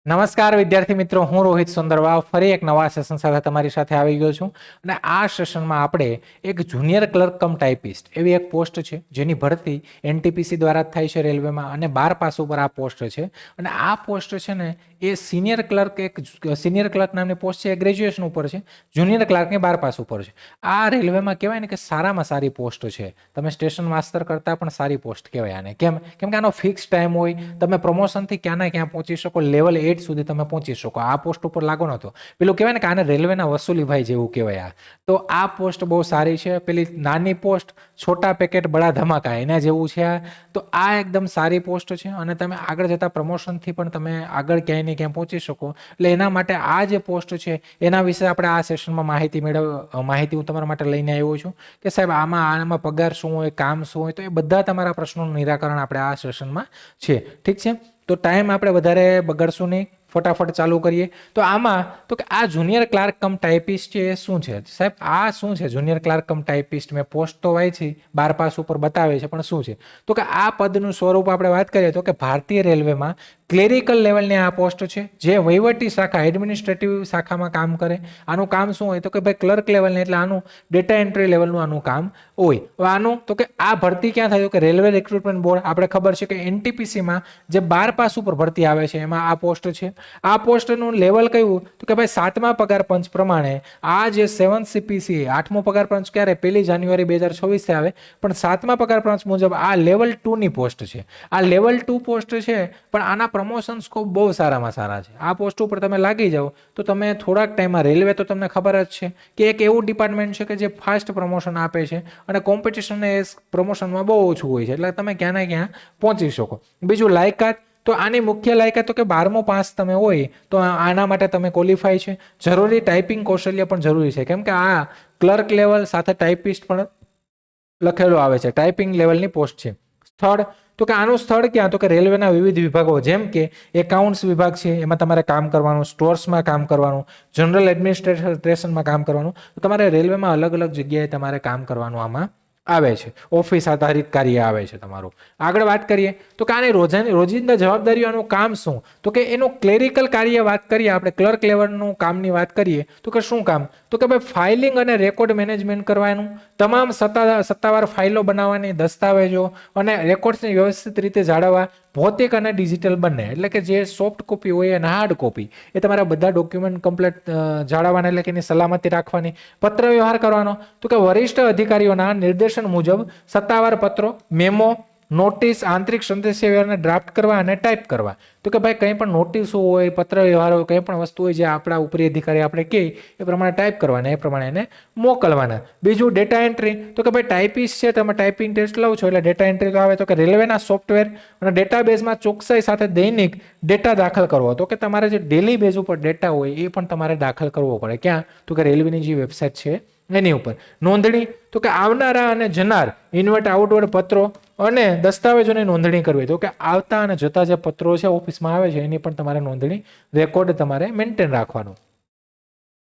નમસ્કાર વિદ્યાર્થી મિત્રો, હું રોહિત સુંદરવાવ ફરી એક નવા સેશન સાથે તમારી સાથે આવી ગયો છું. અને આ સેશનમાં આપણે એક જુનિયર ક્લર્ક કમ ટાઈપિસ્ટ એવી એક પોસ્ટ છે જેની ભરતી એનટીપીસી દ્વારા જ થાય છે રેલવેમાં, અને 12 પાસ ઉપર આ પોસ્ટ છે. અને આ પોસ્ટ છે ને એ સિનિયર ક્લર્ક નામની પોસ્ટ છે, એ ગ્રેજ્યુએશન ઉપર છે. જુનિયર ક્લર્કની 12 પાસ ઉપર છે. આ રેલવેમાં કહેવાય ને કે સારામાં સારી પોસ્ટ છે. તમે સ્ટેશન માસ્ટર કરતા પણ સારી પોસ્ટ કહેવાય આને. કેમ કે આનો ફિક્સ ટાઈમ હોય, તમે પ્રમોશનથી ક્યાં ના ક્યાં પહોંચી શકો, લેવલ 8 સુધી તમે પહોંચી શકો. આ પોસ્ટ ઉપર લાગો નતો, પેલું કહેવાય ને કે આને રેલવેના વસૂલીભાઈ જેવું કહેવાય. તો આ પોસ્ટ બહુ સારી છે. પેલી નાની પોસ્ટ છોટા પેકેટ બડા ધમાકા એના જેવું છે. તો આ એકદમ સારી પોસ્ટ છે અને તમે આગળ જતા પ્રમોશનથી પણ તમે આગળ ક્યાંય ને ક્યાંય પહોંચી શકો. એટલે એના માટે આ જે પોસ્ટ છે એના વિશે આપણે આ સેશનમાં માહિતી હું તમારા માટે લઈને આવ્યો છું કે સાહેબ આમાં પગાર શું હોય, કામ શું હોય. તો એ બધા તમારા પ્રશ્નોનું નિરાકરણ આપણે આ સેશનમાં છે. ઠીક છે, તો ટાઈમ આપણે વધારે બગાડશું નહીં, ફટાફટ ચાલુ કરીએ. તો આમાં તો કે આ જુનિયર ક્લાર્ક કમ ટાઈપિસ્ટ છે એ શું છે સાહેબ? આ શું છે જુનિયર ક્લાર્ક કમ ટાઈપિસ્ટ? મેં પોસ્ટ તો વાંચી, 12 પાસ ઉપર બતાવે છે, પણ શું છે? તો કે આ પદનું સ્વરૂપ આપણે વાત કરીએ તો કે ભારતીય રેલવેમાં ક્લેરિકલ લેવલની આ પોસ્ટ છે, જે વહીવટી શાખા એડમિનિસ્ટ્રેટિવ શાખામાં કામ કરે. આનું કામ શું હોય તો કે ભાઈ ક્લર્ક લેવલની, એટલે આનું ડેટા એન્ટ્રી લેવલનું આનું કામ હોય. હવે આનું તો કે આ ભરતી ક્યાં થાય તો કે રેલવે રિક્રુટમેન્ટ બોર્ડ, આપણે ખબર છે કે એનટીપીસીમાં જે 12 પાસ ઉપર ભરતી આવે છે એમાં આ પોસ્ટ છે. આ પોસ્ટનું લેવલ કયું તો કે ભાઈ 7મા પગાર પંચ પ્રમાણે આ જે 7 CPC 8મો પગાર પંચ ક્યારે 1 જાન્યુઆરી 2024 થી આવે, પણ 7મા પગાર પંચ મુજબ આ લેવલ 2 ની પોસ્ટ છે. આ લેવલ 2 પોસ્ટ છે, પણ આના પ્રમોશન સ્કોપ બહુ સારામાં સારા છે. આ પોસ્ટ ઉપર તમે લાગી જાઓ તો તમે થોડાક ટાઈમમાં, રેલવે તો તમને ખબર જ છે કે એક એવું ડિપાર્ટમેન્ટ છે કે જે ફાસ્ટ પ્રમોશન આપે છે અને કોમ્પિટિશન એ પ્રમોશનમાં બહુ ઓછું હોય છે, એટલે તમે ક્યાં ને ક્યાં પહોંચી શકો. બીજું લાયકાત, તો આની મુખ્ય લાયકાત તો કે 12મો પાસ તમે હોય તો આના માટે તમે ક્વોલિફાય છે. જરૂરી ટાઈપિંગ કૌશલ્ય પણ જરૂરી છે, કેમ કે આ ક્લર્ક લેવલ સાથે ટાઈપિસ્ટ પણ લખેલું આવે છે. ટાઈપિંગ લેવલની પોસ્ટ છે. સ્થળ, તો કે આનું સ્થળ ક્યાં તો કે રેલવેના વિવિધ વિભાગો, જેમ કે એકાઉન્ટ્સ વિભાગ છે એમાં તમારે કામ કરવાનું, સ્ટોર્સમાં કામ કરવાનું, જનરલ એડમિનિસ્ટ્રેશનમાં કામ કરવાનું. તો તમારે રેલવેમાં અલગ અલગ જગ્યાએ તમારે કામ કરવાનું આમાં આવે છે. ઓફિસ આધારિત કાર્ય આવે છે તમારું. આગળ વાત કરીએ તો કે આની રોજિંદા જવાબદારીઓનું કામ શું, તો કે એનું ક્લેરિકલ કાર્ય વાત કરીએ આપણે, ક્લર્ક લેવલનું કામની વાત કરીએ તો કે શું કામ તો કે ભાઈ ફાઇલિંગ અને રેકોર્ડ મેનેજમેન્ટ કરવાનું, તમામ સત્તાવાર ફાઇલો બનાવવાની, દસ્તાવેજો અને રેકોર્ડ્સને વ્યવસ્થિત રીતે જાળવવા, ભૌતિક અને ડિજિટલ બંને. એટલે કે જે સોફ્ટ કોપી હોય અને હાર્ડ કોપી, એ તમારા બધા ડોક્યુમેન્ટ કમ્પ્લીટ જાળવવાના, એટલે કે એની સલામતી રાખવાની. પત્ર વ્યવહાર કરવાનો, તો કે વરિષ્ઠ અધિકારીઓના નિર્દેશન મુજબ સત્તાવાર પત્રો, મેમો, નોટિસ, આંતરિક સંદેશાવ્યવહારને ડ્રાફ્ટ કરવા અને ટાઈપ કરવા. તો કે ભાઈ કંઈ પણ નોટિસ હોય, પત્ર વ્યવહાર હોય, કંઈ પણ વસ્તુ હોય જે આપણા ઉપરી અધિકારી આપણે કહે એ પ્રમાણે ટાઈપ કરવાના, એ પ્રમાણે એને મોકલવાના. બીજું ડેટા એન્ટ્રી, તો કે ભાઈ ટાઈપિસ્ટ છે, તમે ટાઈપિંગ ટેસ્ટ લો છો એટલે ડેટા એન્ટ્રી તો આવે. તો કે રેલવેના સોફ્ટવેર અને ડેટાબેઝમાં ચોકસાઈ સાથે દૈનિક ડેટા દાખલ કરવો. તો કે તમારે જે ડેલી બેઝ ઉપર ડેટા હોય એ પણ તમારે દાખલ કરવો પડે. ક્યાં તો કે રેલવેની જે વેબસાઇટ છે એની ઉપર. નોંધણી, તો કે આવનારા અને જનાર ઇનવર્ટ આઉટવર્ડ પત્રો અને દસ્તાવેજોની નોંધણી કરવી. તો કે આવતા અને જતા જે પત્રો છે ઓફિસમાં આવે છે એની પણ તમારે નોંધણી, રેકોર્ડ તમારે મેન્ટેન રાખવાનું.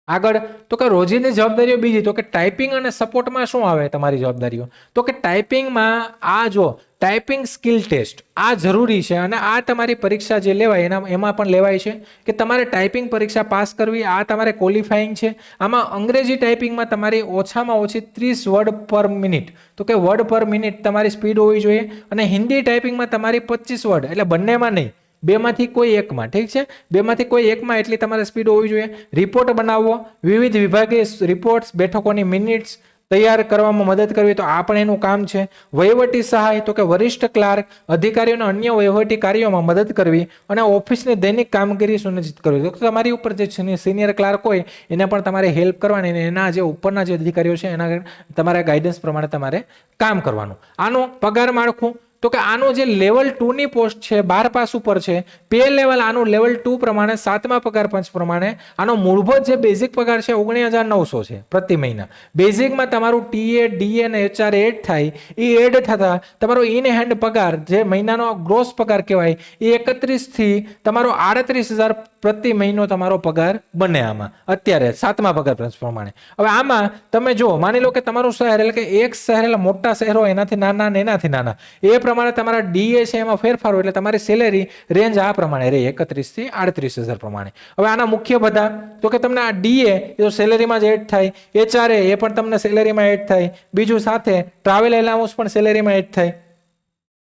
આગળ તો કે રોજિંદી જવાબદારીઓ બીજી, તો કે ટાઈપિંગ અને સપોર્ટમાં શું આવે તમારી જવાબદારીઓ, તો કે ટાઈપિંગમાં આ જો ટાઈપિંગ સ્કિલ ટેસ્ટ આ જરૂરી છે, અને આ તમારી પરીક્ષા જે લેવાય એમાં પણ લેવાય છે કે તમારે ટાઈપિંગ પરીક્ષા પાસ કરવી. આ તમારે ક્વોલિફાઈંગ છે. આમાં અંગ્રેજી ટાઈપિંગમાં તમારી ઓછામાં ઓછી 30 વર્ડ પર મિનિટ, તો કે વર્ડ પર મિનિટ તમારી સ્પીડ હોવી જોઈએ. અને હિન્દી ટાઈપિંગમાં તમારી 25 વર્ડ, એટલે બંનેમાં નહીં, બેમાંથી કોઈ એકમાં. ઠીક છે, બેમાંથી કોઈ એકમાં એટલી તમારે સ્પીડ હોવી જોઈએ. રિપોર્ટ બનાવવો, વિવિધ વિભાગીય રિપોર્ટ્સ, બેઠકોની મિનિટ્સ તૈયાર કરવામાં મદદ કરવી, તો આ પણ એનું કામ છે. વહીવટી સહાય, તો કે વરિષ્ઠ ક્લાર્ક અધિકારીઓના અન્ય વહીવટી કાર્યોમાં મદદ કરવી અને ઓફિસની દૈનિક કામગીરી સુનિશ્ચિત કરવી. તો તમારી ઉપર જે સિનિયર ક્લાર્ક હોય એને પણ તમારે હેલ્પ કરવાની, અને એના જે ઉપરના જે અધિકારીઓ છે એના તમારા ગાઈડન્સ પ્રમાણે તમારે કામ કરવાનું. આનું પગાર માળખું, તો કે આનું જે લેવલ 2 ની પોસ્ટ છે 12 પાસ ઉપર છે, પે લેવલ આનું લેવલ 2 પ્રમાણે 7મા પગાર પંચ પ્રમાણે આનો મૂળભૂત જે બેઝિક પગાર છે 19,900 છે પ્રતિ મહિના. બેઝિકમાં તમારું ટીએ, ડીએ અને એચઆર એડ થાય, એ એડ થતા તમારો ઇન હેન્ડ પગાર જે મહિનાનો ગ્રોસ પગાર કહેવાય એ 31 થી તમારો 38,000 પ્રતિ મહિનો તમારો પગાર બને આમાં અત્યારે 7મા પગાર પંચ પ્રમાણે. હવે આમાં તમે જો માની લો કે તમારું શહેર, એટલે કે એક શહેર એટલે મોટા શહેરો એનાથી નાના ને એનાથી નાના, એ પ્રમાણે તમારા ડીએ છે એમાં ફેરફાર હોય એટલે તમારી સેલેરી રેન્જ આ પ્રમાણે રહે 31 થી 38,000 પ્રમાણે. હવે આના મુખ્ય બધા તો કે તમને આ ડીએ એ સેલેરીમાં જ એડ થાય, એચઆરએ એ પણ તમને સેલેરીમાં એડ થાય, બીજું સાથે ટ્રાવેલ એલાઉન્સ પણ સેલેરીમાં એડ થાય.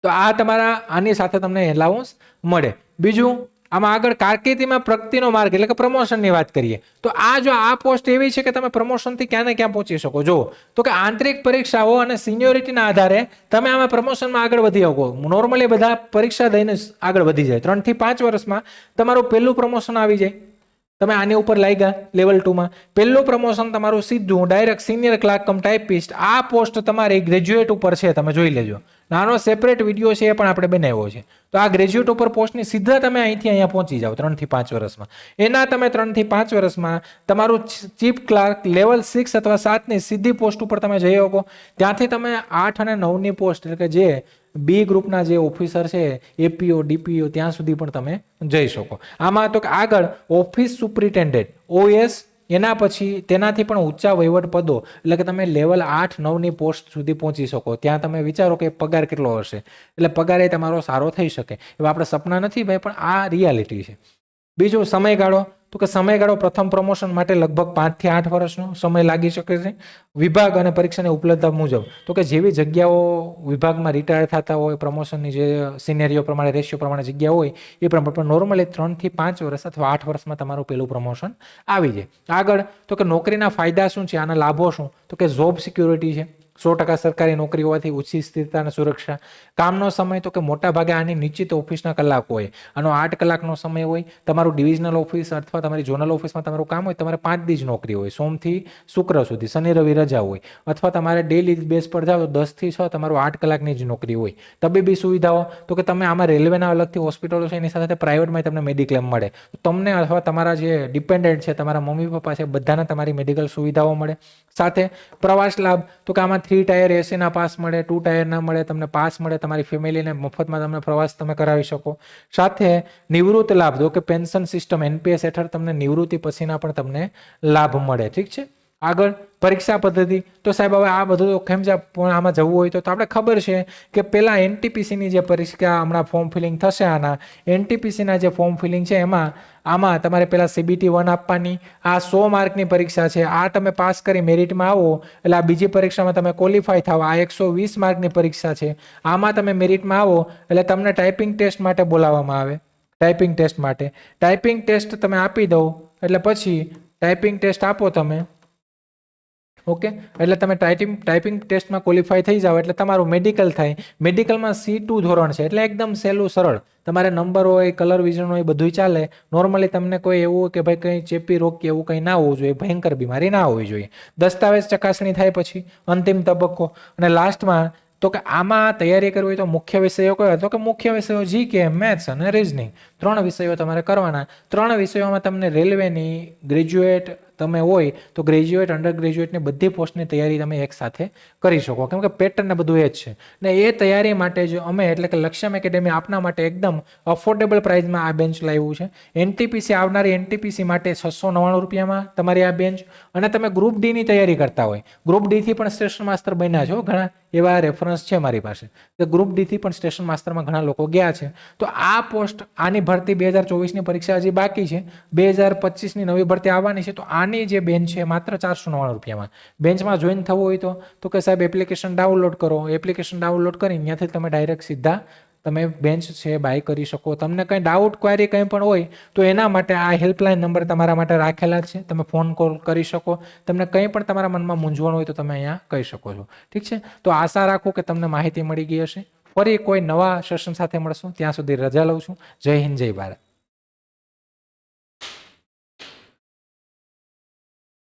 તો આ તમારા આની સાથે તમને એલાઉન્સ મળે. બીજું આમાં આગળ કારકિર્દીમાં પ્રગતિનો માર્ગ એટલે કે પ્રમોશનની વાત કરીએ તો આ પોસ્ટ એવી છે કે તમે પ્રમોશનથી ક્યાં ને ક્યાં પહોંચી શકો. જો તો કે આંતરિક પરીક્ષાઓ અને સિનિયોરિટીના આધારે તમે આમાં પ્રમોશનમાં આગળ વધી શકો. નોર્મલી બધા પરીક્ષા દઈને આગળ વધી જાય. 3 થી 5 વર્ષમાં તમારું પહેલું પ્રમોશન આવી જાય. તમે આની ઉપર લાગ્યા લેવલ 2 માં, પહેલું પ્રમોશન તમારું સીધું ડાયરેક્ટ સિનિયર ક્લાર્ક કમ ટાઈપિસ્ટ. આ પોસ્ટ તમારી ગ્રેજ્યુએટ ઉપર છે, તમે જોઈ લેજો. નાનો સેપરેટ વિડીયો છે એ પણ આપણે બનાવ્યો છે. તો આ ગ્રેજ્યુએટ ઉપર પોસ્ટની સીધા તમે અહીંથી અહીંયા પહોંચી જાઓ 3 થી 5 વર્ષમાં. એના તમે 3 થી 5 વર્ષમાં તમારું ચીફ ક્લાર્ક લેવલ 6 અથવા 7 ની સીધી પોસ્ટ ઉપર તમે જઈ શકો. ત્યાંથી તમે 8 અને 9 ની પોસ્ટ એટલે કે જે બી ગ્રુપના જે ઓફિસર છે એપીઓ ડીપીઓ ત્યાં સુધી પણ તમે જઈ શકો. આમાં તો આગળ ઓફિસ સુપ્રિન્ટેન્ડન્ટ ઓએસ, એના પછી તેનાથી પણ ઊંચા વહીવટ પદો એટલે કે તમે લેવલ 8-9 ની પોસ્ટ સુધી પહોંચી શકો. ત્યાં તમે વિચારો કે પગાર કેટલો હશે, એટલે પગાર એ તમારો સારો થઈ શકે. એવા આપણે સપના નથી ભાઈ, પણ આ રિયાલિટી છે. બીજું સમયગાળો તો કે સમયગાળો પ્રથમ પ્રમોશન માટે લગભગ 5 થી 8 વર્ષનો સમય લાગી શકે છે. વિભાગ અને પરીક્ષાની ઉપલબ્ધતા મુજબ તો કે જેવી જગ્યાઓ વિભાગમાં રિટાયર થતા હોય, પ્રમોશનની જે સિનેરીઓ પ્રમાણે રેશિયો પ્રમાણે જગ્યા હોય એ પ્રમાણે નોર્મલી 3 થી 5 વર્ષ અથવા 8 વર્ષમાં તમારું પેલું પ્રમોશન આવી જાય. આગળ તો કે નોકરીના ફાયદા શું છે, આના લાભો શું, તો કે જોબ સિક્યુરિટી છે, 100% સરકારી નોકરી હોવાથી ઊંચી સ્થિરતા અને સુરક્ષા. કામનો સમય તો કે મોટા ભાગે આની નિશ્ચિત ઓફિસના કલાકો હોય. આનો 8 કલાકનો સમય હોય. તમારું ડિવિઝનલ ઓફિસ અથવા તમારી ઝોનલ ઓફિસમાં તમારું કામ હોય, તમારે 5 દી જ નોકરી હોય, સોમથી શુક્ર સુધી, શનિ રવિ રજા હોય. અથવા તમારે ડેલી બેઝ પર જાઓ તો 10 થી 6 તમારું 8 કલાકની જ નોકરી હોય. તબીબી સુવિધાઓ તો કે તમે આમાં રેલવેના અલગથી હોસ્પિટલો છે, એની સાથે પ્રાઇવેટમાં તમને મેડિક્લેમ મળે. તમને અથવા તમારા જે ડિપેન્ડન્ટ છે, તમારા મમ્મી પપ્પા છે, બધાને તમારી મેડિકલ સુવિધાઓ મળે. સાથે પ્રવાસ લાભ તો કે આમાં 3 ટાયર એસીના પાસ મળે, 2 ટાયર ના મળે, તમને પાસ મળે. તમારી ફેમિલીને મફતમાં તમને પ્રવાસ તમે કરાવી શકો. સાથે નિવૃત્ત લાભ તો કે પેન્શન સિસ્ટમ એનપીએસ હેઠળ તમને નિવૃત્તિ પછીના પણ તમને લાભ મળે. ઠીક છે. આગળ પરીક્ષા પદ્ધતિ તો સાહેબ હવે આ બધું તો કેમ આમાં જવું હોય તો આપણે ખબર છે કે પેલા એનટીપીસીની જે પરીક્ષા હમણાં ફોર્મ ફિલિંગ થશે, આના એનટીપીસીના જે ફોર્મ ફિલિંગ છે આમાં તમારે પેલા CBT 1 આપવાની. આ 100 માર્કની પરીક્ષા છે. આ તમે પાસ કરી મેરિટમાં આવો એટલે આ બીજી પરીક્ષામાં તમે ક્વોલિફાય થાવ. આ 120 માર્કની પરીક્ષા છે. આમાં તમે મેરિટમાં આવો એટલે તમને ટાઈપિંગ ટેસ્ટ માટે બોલાવવામાં આવે. ટાઈપિંગ ટેસ્ટ માટે ટાઈપિંગ ટેસ્ટ તમે આપી દો એટલે પછી ટાઈપિંગ ટેસ્ટ આપો તમે, ઓકે, એટલે તમે ટાઈપિંગ ટેસ્ટમાં ક્વોલિફાય થઈ જાઓ એટલે તમારું મેડિકલ થાય. મેડિકલમાં C2 ધોરણ છે એટલે એકદમ સહેલું સરળ. તમારે નંબર હોય, કલર વિઝન હોય, બધું ચાલે. નોર્મલી તમને કોઈ એવું હોય કે ભાઈ કંઈ ચેપી રોગ કે એવું કંઈ ના હોવું જોઈએ, ભયંકર બીમારી ના હોવી જોઈએ. દસ્તાવેજ ચકાસણી થાય પછી અંતિમ તબક્કો. અને લાસ્ટમાં તો કે આમાં તૈયારી કરવી હોય તો મુખ્ય વિષયો કયો, તો કે મુખ્ય વિષયો GK, મેથ્સ અને રીઝનિંગ 3 વિષયો તમારે કરવાના. 3 વિષયોમાં તમને રેલવેની ગ્રેજ્યુએટ તમે હોય તો ગ્રેજ્યુએટ, અંડર ગ્રેજ્યુએટની બધી પોસ્ટની તૈયારી તમે એક સાથે કરી શકો, કેમ કે પેટર્ન ને બધું એ જ છે. ને એ તૈયારી માટે જ અમે એટલે કે લક્ષ્યમ એકેડેમી આપના માટે એકદમ અફોર્ડેબલ પ્રાઇસમાં આ બેન્ચ લાવ્યું છે. એનટીપીસી આવનારી એનટીપીસી માટે 699 રૂપિયામાં તમારી આ બેન્ચ. અને તમે ગ્રુપ ડી ની તૈયારી કરતા હોય, ગ્રુપ ડી થી પણ સ્ટેશન માસ્ટર બન્યા છો, ઘણા એવા રેફરન્સ છે મારી પાસે. તો ગ્રુપ ડી થી પણ સ્ટેશન માસ્ટરમાં ઘણા લોકો ગયા છે. તો આ પોસ્ટ આની ભરતી 2024 ની પરીક્ષા હજી બાકી છે, 2025 ની નવી ભરતી આવવાની છે. તો આની જે બેન્ચ છે માત્ર 499 રૂપિયામાં. બેન્ચમાં જોઈન થવું હોય તો કે સાહેબ એપ્લિકેશન ડાઉનલોડ કરો. એપ્લિકેશન ડાઉનલોડ કરીને ત્યાંથી તમે ડાયરેક્ટ સીધા તમે બેન્ચ છે બાય કરી શકો. તમને કંઈ ડાઉટ ક્વેરી કંઈ પણ હોય તો એના માટે આ હેલ્પલાઇન નંબર તમારા માટે રાખેલા છે, તમે ફોન કોલ કરી શકો. તમને કંઈ પણ તમારા મનમાં મૂંઝવણ હોય તો તમે અહીંયા કહી શકો છો. ઠીક છે. તો આશા રાખું કે તમને માહિતી મળી ગઈ હશે. ફરી કોઈ નવા સેશન સાથે મળશું. ત્યાં સુધી રજા લઉં છું. જય હિન્દ, જય ભારત.